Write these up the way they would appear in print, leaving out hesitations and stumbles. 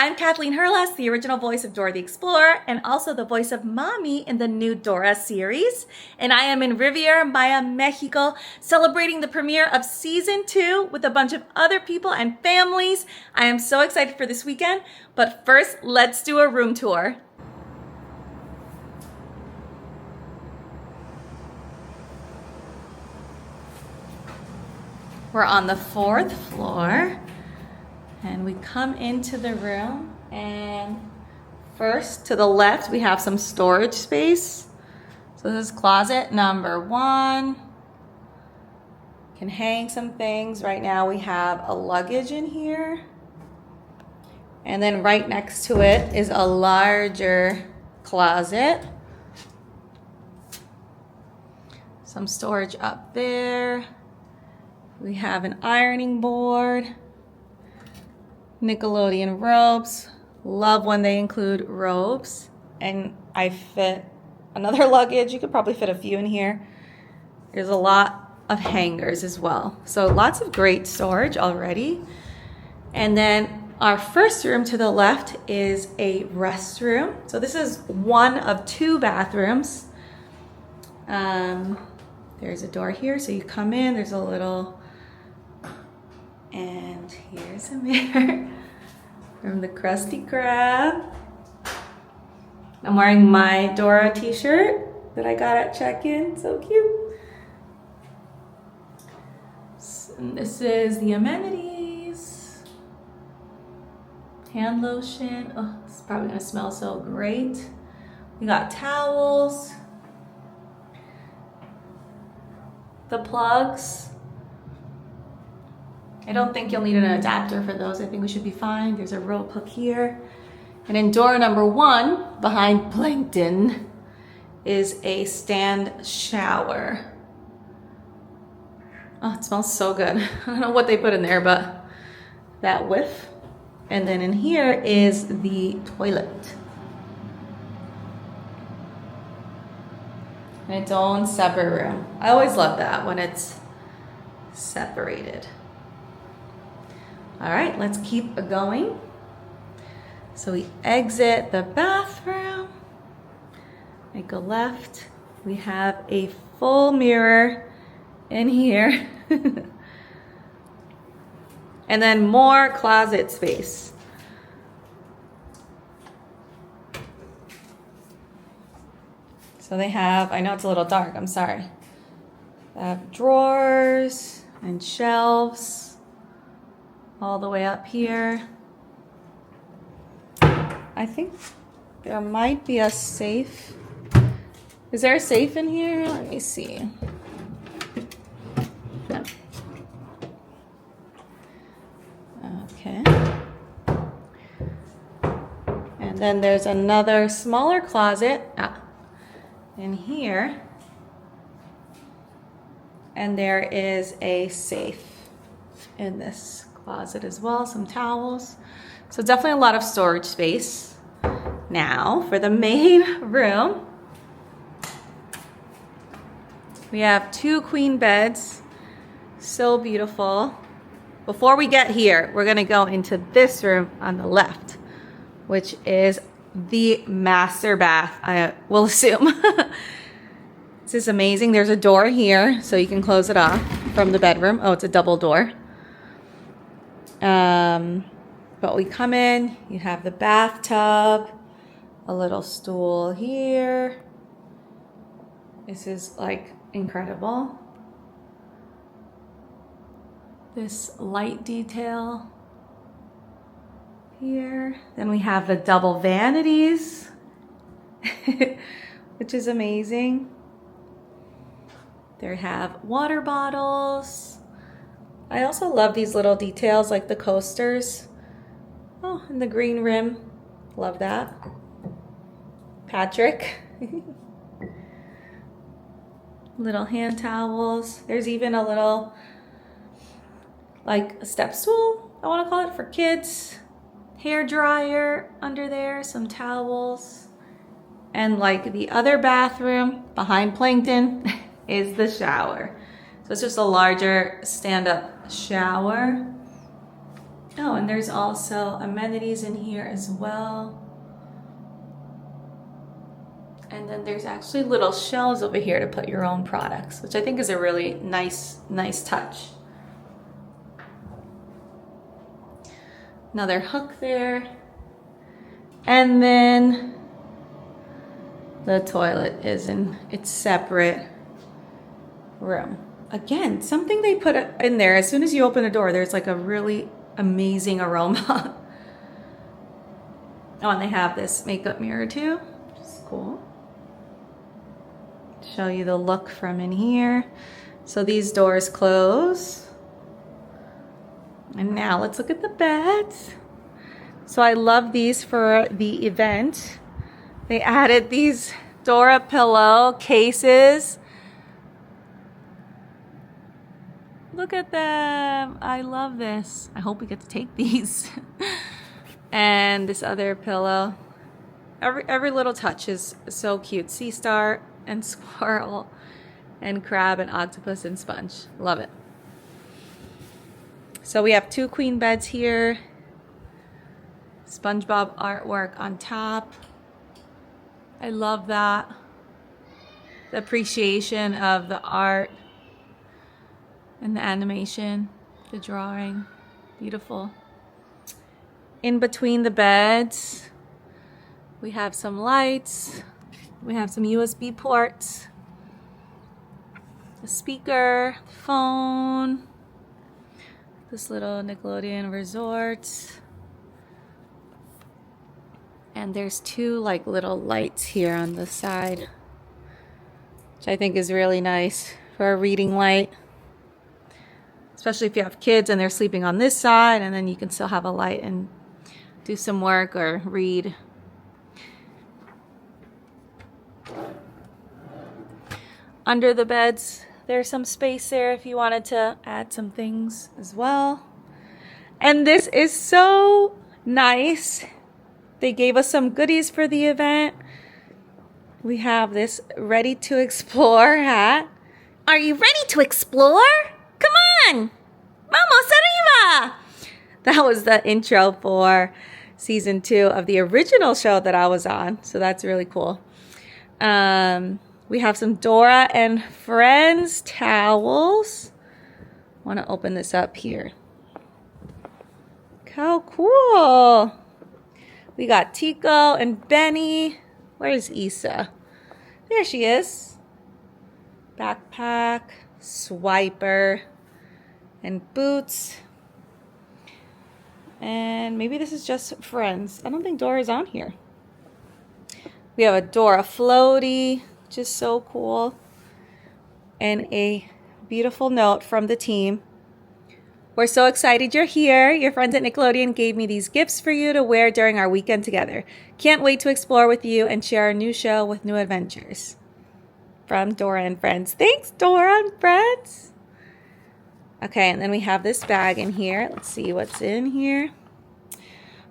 I'm Kathleen Herlas, the original voice of Dora the Explorer and also the voice of Mommy in the new Dora series. And I am in Riviera Maya, Mexico, celebrating the premiere of season 2 with a bunch of other people and families. I am so excited for this weekend, but first, let's do a room tour. We're on the 4th floor. And we come into the room, and first to the left we have some storage space. So this is closet number 1. Can hang some things. Right now we have a luggage in here. And then right next to it is a larger closet. Some storage up there. We have an ironing board. Nickelodeon robes. Love when they include robes. And I fit another luggage. You could probably fit a few in here. There's a lot of hangers as well. So lots of great storage already. And then our first room to the left is a restroom. So this is one of 2 bathrooms. There's a door here. So you come in, there's a little... And here's a mirror from the Krusty Krab. I'm wearing my Dora t-shirt that I got at check-in. So cute. And this is the amenities. Hand lotion. Oh, it's probably gonna smell so great. We got towels. The plugs. I don't think you'll need an adapter for those. I think we should be fine. There's a rope hook here. And in door number 1, behind Plankton, is a stand shower. Oh, it smells so good. I don't know what they put in there, but that whiff. And then in here is the toilet. And its own separate room. I always love that when it's separated. All right, let's keep going. So we exit the bathroom. I go left. We have a full mirror in here. And then more closet space. So they have, I know it's a little dark, I'm sorry. They have drawers and shelves. All the way up here. I think there might be a safe. Is there a safe in here? Let me see. No. Okay. And then there's another smaller closet in here. And there is a safe in this closet as well, some towels. So definitely a lot of storage space. Now for the main room. We have 2 queen beds. So beautiful. Before we get here, we're gonna go into this room on the left, which is the master bath, I will assume. This is amazing. There's a door here, so you can close it off from the bedroom. Oh, it's a double door. But we come in, you have the bathtub, a little stool here. This is like incredible. This light detail here. Then we have the double vanities, which is amazing. They have water bottles. I also love these little details like the coasters. Oh, and the green rim. Love that. Patrick. Little hand towels. There's even a little, like a step stool, I want to call it, for kids. Hair dryer under there, some towels. And like the other bathroom behind Plankton is the shower. So it's just a larger stand-up shower. Oh, and there's also amenities in here as well. And then there's actually little shelves over here to put your own products, which I think is a really nice touch. Another hook there. And then the toilet is in its separate room. Again, something they put in there, as soon as you open the door, there's like a really amazing aroma. Oh, and they have this makeup mirror too, which is cool. Show you the look from in here. So these doors close. And now let's look at the beds. So I love these for the event. They added these Dora pillow cases. Look at them. I love this. I hope we get to take these. And this other pillow. Every little touch is so cute. Sea star and squirrel and crab and octopus and sponge. Love it. So we have 2 queen beds here. SpongeBob artwork on top. I love that. The appreciation of the art and the animation, the drawing. Beautiful. In between the beds, we have some lights. We have some USB ports. A speaker, phone. This little Nickelodeon Resort. And there's 2 like little lights here on the side, which I think is really nice for a reading light. Especially if you have kids and they're sleeping on this side, and then you can still have a light and do some work or read. Under the beds, there's some space there if you wanted to add some things as well. And this is so nice. They gave us some goodies for the event. We have this Ready to Explore hat. Are you ready to explore? Come on! Vamos arriba! That was the intro for season 2 of the original show that I was on. So that's really cool. We have some Dora and Friends towels. I want to open this up here. How cool! We got Tico and Benny. Where's Issa? There she is. Backpack, swiper, and boots. And maybe this is just Friends. I don't think Dora's on here. We have a Dora floaty, which is so cool. And a beautiful note from the team. We're so excited you're here. Your friends at Nickelodeon gave me these gifts for you to wear during our weekend together. Can't wait to explore with you and share our new show with new adventures. From Dora and Friends. Thanks, Dora and Friends. Okay, and then we have this bag in here. Let's see what's in here.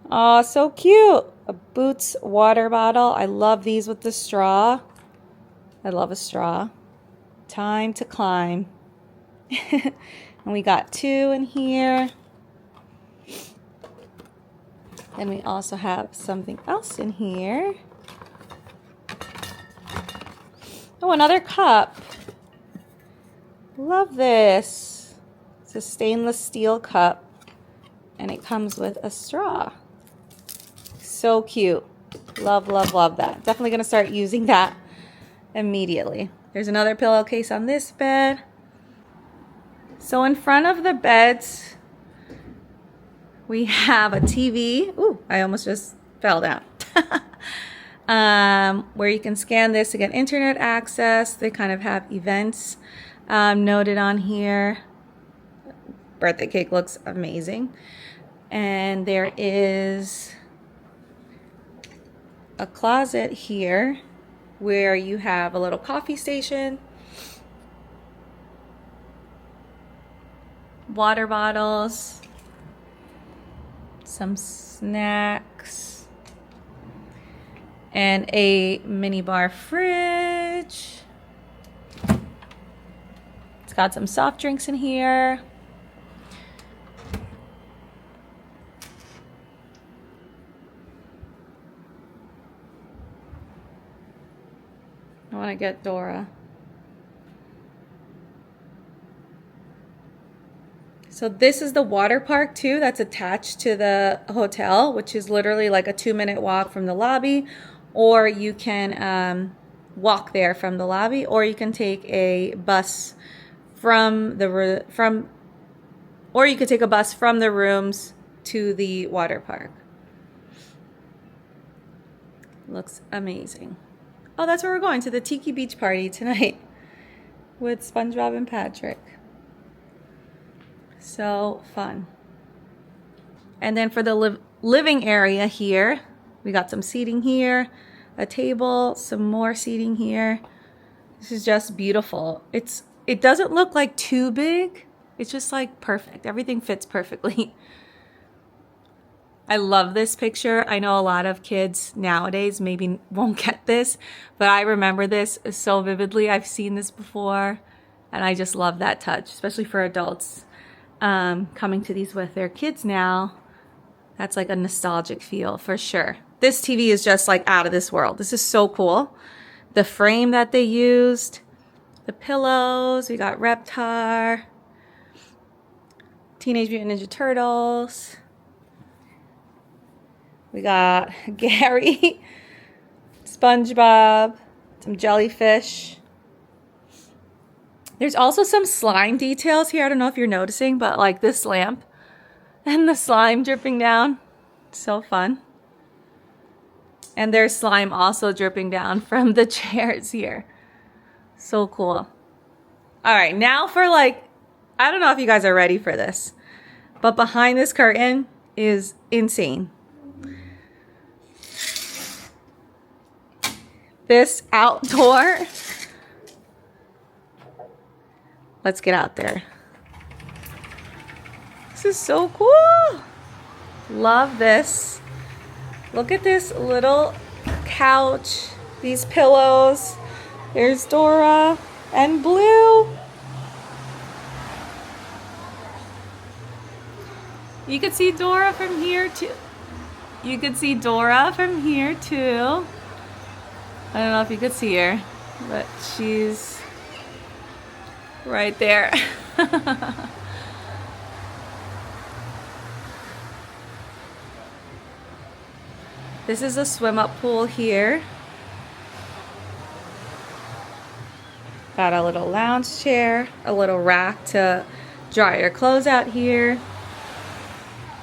Oh, so cute. A Boots water bottle. I love these with the straw. I love a straw. Time to climb. And we got 2 in here. And we also have something else in here. Oh, another cup. Love this. It's a stainless steel cup. And it comes with a straw. So cute. Love, love, love that. Definitely going to start using that immediately. There's another pillowcase on this bed. So in front of the beds, we have a TV. Ooh, I almost just fell down. Where you can scan this to get internet access. They kind of have events noted on here. Birthday cake looks amazing. And there is a closet here where you have a little coffee station, water bottles, some snacks, and a mini bar fridge. It's got some soft drinks in here. I want to get Dora. So this is the water park too that's attached to the hotel, which is literally like a 2-minute walk from the lobby, or you can walk there from the lobby, or you can take a bus from the rooms to the water park. Looks amazing. Oh, that's where we're going, to the Tiki Beach party tonight with SpongeBob and Patrick. So fun. And then for the living area here, we got some seating here, a table, some more seating here. This is just beautiful. It doesn't look like too big. It's just like perfect. Everything fits perfectly. I love this picture. I know a lot of kids nowadays maybe won't get this, but I remember this so vividly. I've seen this before, and I just love that touch, especially for adults coming to these with their kids now. That's like a nostalgic feel for sure. This TV is just like out of this world. This is so cool. The frame that they used, the pillows, we got Reptar, Teenage Mutant Ninja Turtles. We got Gary, SpongeBob, some jellyfish. There's also some slime details here. I don't know if you're noticing, but like this lamp and the slime dripping down. So fun. And there's slime also dripping down from the chairs here. So cool. All right, now for like, I don't know if you guys are ready for this, but behind this curtain is insane. This outdoor, let's get out there. This is so cool. Love this. Look at this little couch, these pillows. There's Dora and Blue. You could see Dora from here too. You could see Dora from here too. I don't know if you could see her, but she's right there. This is a swim up pool here. Got a little lounge chair, a little rack to dry your clothes out here.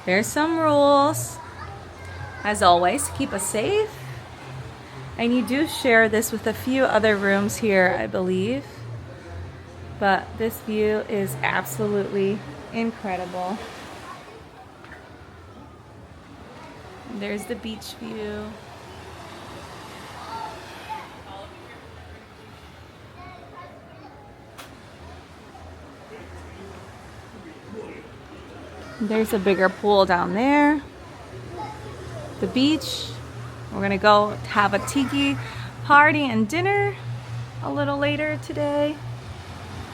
There's some rules. As always, keep us safe. And you do share this with a few other rooms here, I believe. But this view is absolutely incredible. There's the beach view. There's a bigger pool down there. The beach. We're gonna go have a tiki party and dinner a little later today,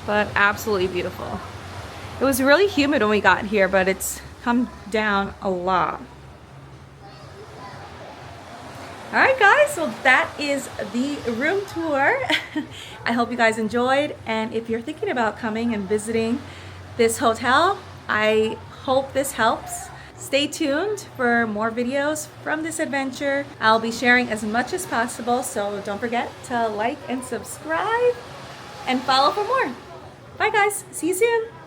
but absolutely beautiful. It was really humid when we got here, but it's come down a lot. All right, guys, so that is the room tour. I hope you guys enjoyed, and if you're thinking about coming and visiting this hotel, I hope this helps. Stay tuned for more videos from this adventure. I'll be sharing as much as possible, so don't forget to like and subscribe and follow for more. Bye guys, see you soon.